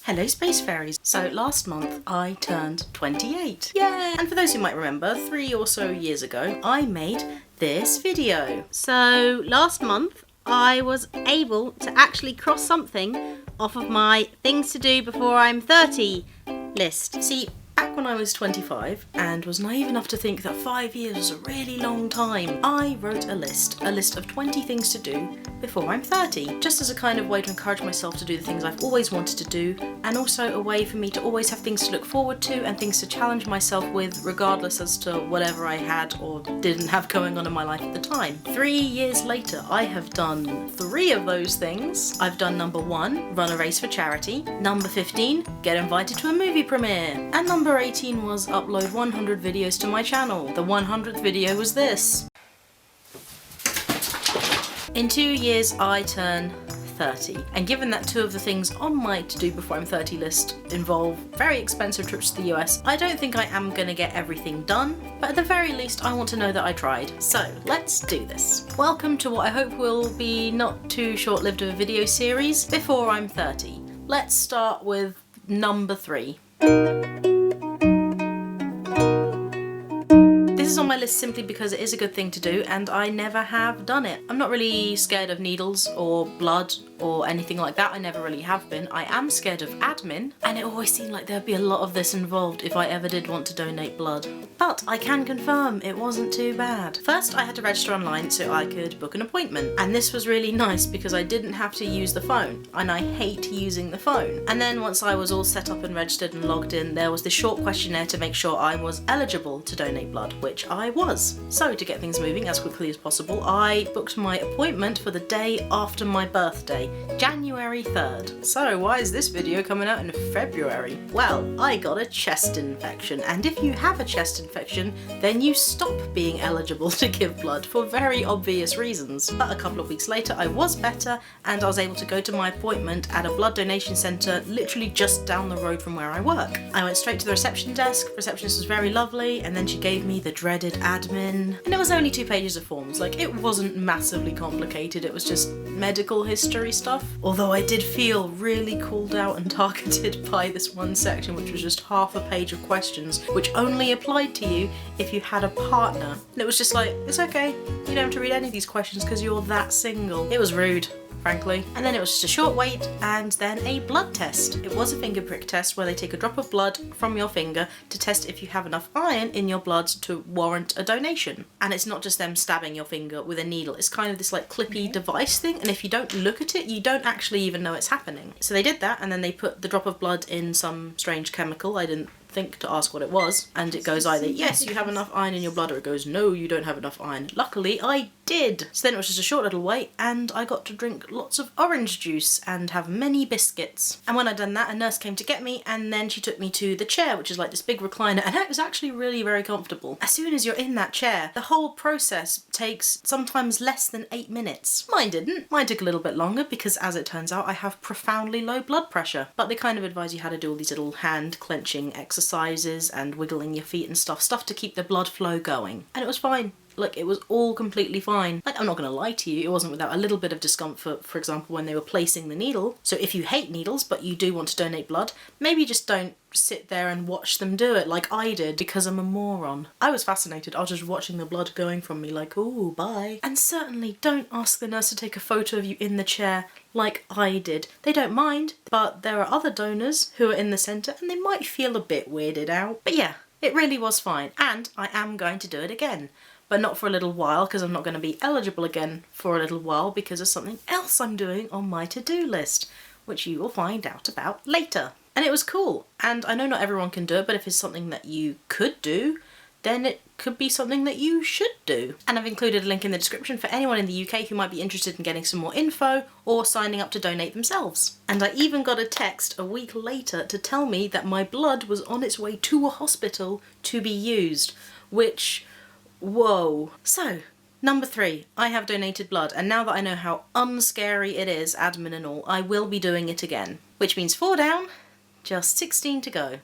Hello Space Fairies! So last month I turned 28. Yay! And for those who might remember, 3 or so years ago I made this video. So last month I was able to actually cross something off of my things to do before I'm 30 list. See, back when I was 25 and was naive enough to think that 5 years was a really long time, I wrote a list of 20 things to do before I'm 30, just as a kind of way to encourage myself to do the things I've always wanted to do, and also a way for me to always have things to look forward to and things to challenge myself with, regardless as to whatever I had or didn't have going on in my life at the time. 3 years later, I have done 3 of those things. I've done number 1, run a race for charity, number 15, get invited to a movie premiere, and number 18 was upload 100 videos to my channel. The 100th video was this. In 2 years I turn 30, and given that 2 of the things on my to do before I'm 30 list involve very expensive trips to the US, I don't think I am gonna get everything done, but at the very least I want to know that I tried. So let's do this. Welcome to what I hope will be not too short-lived of a video series before I'm 30. Let's start with number 3. This is on my list simply because it is a good thing to do and I never have done it. I'm not really scared of needles or blood or anything like that. I never really have been. I am scared of admin, and it always seemed like there'd be a lot of this involved if I ever did want to donate blood. But I can confirm it wasn't too bad. First, I had to register online so I could book an appointment, and this was really nice because I didn't have to use the phone, and I hate using the phone. And then once I was all set up and registered and logged in, there was this short questionnaire to make sure I was eligible to donate blood, which I was. So to get things moving as quickly as possible, I booked my appointment for the day after my birthday, January 3rd. So why is this video coming out in February? Well, I got a chest infection, and if you have a chest infection, then you stop being eligible to give blood for very obvious reasons. But a couple of weeks later I was better and I was able to go to my appointment at a blood donation centre literally just down the road from where I work. I went straight to the reception desk. The receptionist was very lovely, and then she gave me the dreaded admin, and it was only 2 pages of forms. Like, it wasn't massively complicated, it was just medical history stuff. Although I did feel really called out and targeted by this one section, which was just half a page of questions which only applied to you if you had a partner. And it was just like, it's okay, you don't have to read any of these questions because you're that single. It was rude, frankly. And then it was just a short wait and then a blood test. It was a finger prick test where they take a drop of blood from your finger to test if you have enough iron in your blood to warrant a donation. And it's not just them stabbing your finger with a needle, it's kind of this like clippy device thing, and if you don't look at it, you don't actually even know it's happening. So they did that, and then they put the drop of blood in some strange chemical. I didn't think to ask what it was, and it goes either yes, you have enough iron in your blood, or it goes no, you don't have enough iron. Luckily I did. So then it was just a short little wait, and I got to drink lots of orange juice and have many biscuits. And when I'd done that, a nurse came to get me, and then she took me to the chair, which is like this big recliner, and it was actually really very comfortable. As soon as you're in that chair, the whole process takes sometimes less than 8 minutes. Mine didn't. Mine took a little bit longer because, as it turns out, I have profoundly low blood pressure. But they kind of advise you how to do all these little hand clenching exercises and wiggling your feet and stuff to keep the blood flow going. And it was fine. Like, it was all completely fine. Like, I'm not gonna lie to you, it wasn't without a little bit of discomfort, for example, when they were placing the needle. So if you hate needles but you do want to donate blood, maybe just don't sit there and watch them do it like I did because I'm a moron. I was fascinated. I was just watching the blood going from me like, ooh, bye. And certainly don't ask the nurse to take a photo of you in the chair like I did. They don't mind, but there are other donors who are in the centre and they might feel a bit weirded out. But yeah, it really was fine, and I am going to do it again. But not for a little while, because I'm not going to be eligible again for a little while because of something else I'm doing on my to-do list, which you will find out about later. And it was cool, and I know not everyone can do it, but if it's something that you could do, then it could be something that you should do. And I've included a link in the description for anyone in the UK who might be interested in getting some more info or signing up to donate themselves. And I even got a text a week later to tell me that my blood was on its way to a hospital to be used, which, whoa. So, number 3, I have donated blood, and now that I know how unscary it is, admin and all, I will be doing it again. Which means 4 down, just 16 to go.